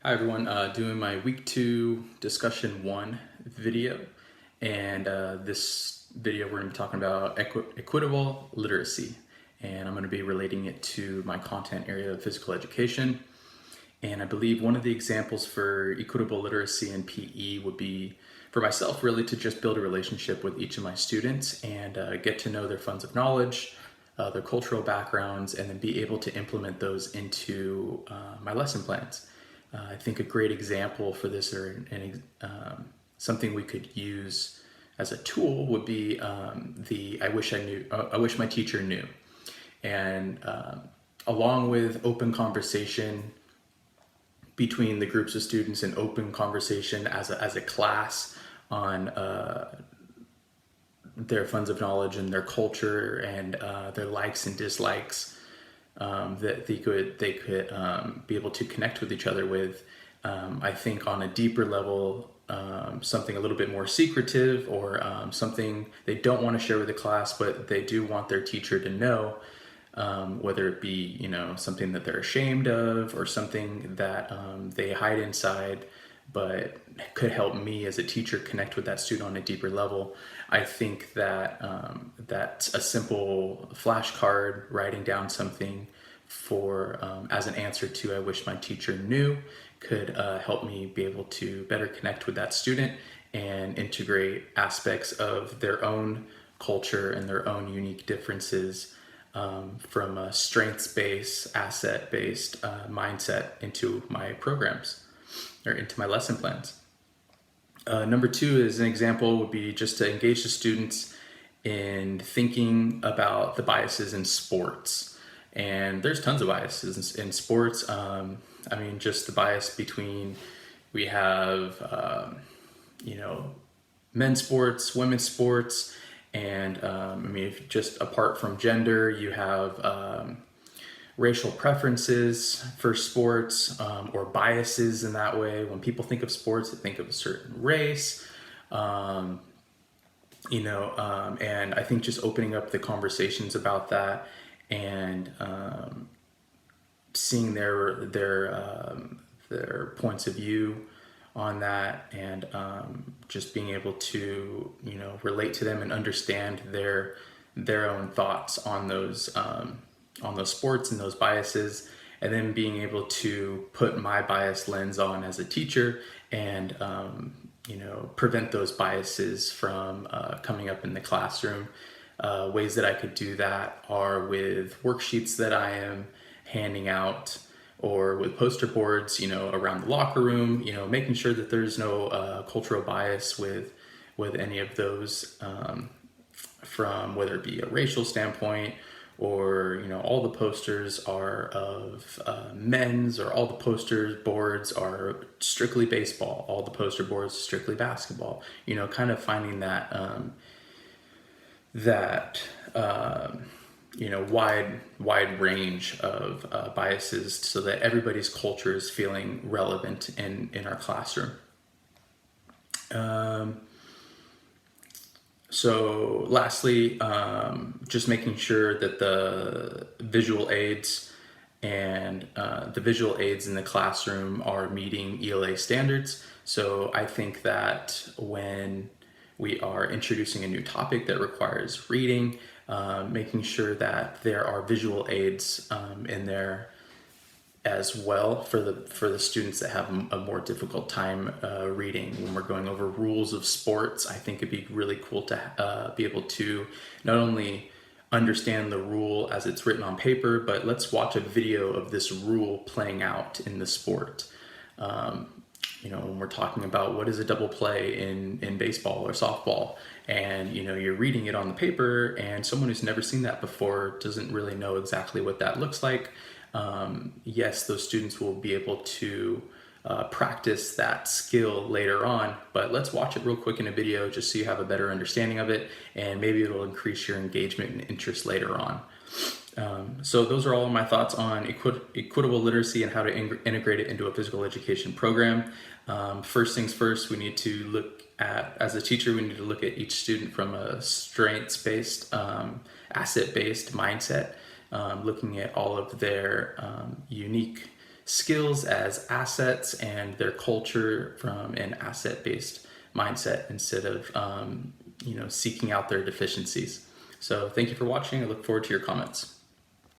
Hi everyone, doing my week 2 discussion 1 video, and this video we're going to be talking about equitable literacy, and I'm going to be relating it to my content area of physical education. And I believe one of the examples for equitable literacy in PE would be, for myself, really to just build a relationship with each of my students and get to know their funds of knowledge, their cultural backgrounds, and then be able to implement those into my lesson plans. I think a great example for this, or something we could use as a tool, would be the I wish my teacher knew. And along with open conversation between the groups of students and open conversation as a class on their funds of knowledge and their culture and their likes and dislikes, that they could be able to connect with each other with. I think on a deeper level, something a little bit more secretive, or something they don't want to share with the class, but they do want their teacher to know, whether it be something that they're ashamed of or something that they hide inside, but could help me as a teacher connect with that student on a deeper level. I think that that's a simple flashcard, writing down something for as an answer to "I wish my teacher knew," could help me be able to better connect with that student and integrate aspects of their own culture and their own unique differences, from a strengths-based, asset-based mindset into my programs or into my lesson plans. Number 2 is an example would be just to engage the students in thinking about the biases in sports. And there's tons of biases in sports. Just the bias between, we have, men's sports, women's sports, and if just apart from gender, you have racial preferences for sports, or biases in that way. When people think of sports, they think of a certain race, and I think just opening up the conversations about that and seeing their points of view on that, and just being able to relate to them and understand their own thoughts on those sports and those biases, and then being able to put my bias lens on as a teacher and prevent those biases from coming up in the classroom. Ways that I could do that are with worksheets that I am handing out, or with poster boards, around the locker room, making sure that there's no cultural bias with any of those, from whether it be a racial standpoint, or all the posters are of men's, or all the poster boards are strictly baseball, all the poster boards strictly basketball. Kind of finding that wide range of biases, so that everybody's culture is feeling relevant in our classroom. So lastly, just making sure that the visual aids in the classroom are meeting ELA standards. So I think that when we are introducing a new topic that requires reading, making sure that there are visual aids in there as well for the students that have a more difficult time reading. When we're going over rules of sports, I think it'd be really cool to be able to not only understand the rule as it's written on paper, but let's watch a video of this rule playing out in the sport. When we're talking about what is a double play in baseball or softball, and you're reading it on the paper, and someone who's never seen that before doesn't really know exactly what that looks like. Yes, those students will be able to practice that skill later on, but let's watch it real quick in a video just so you have a better understanding of it, and maybe it'll increase your engagement and interest later on. So those are all of my thoughts on equitable literacy and how to integrate it into a physical education program. First things first, we need to look at, as a teacher, we need to look at each student from a strengths-based, asset-based mindset, looking at all of their unique skills as assets and their culture from an asset-based mindset instead of seeking out their deficiencies. So thank you for watching. I look forward to your comments.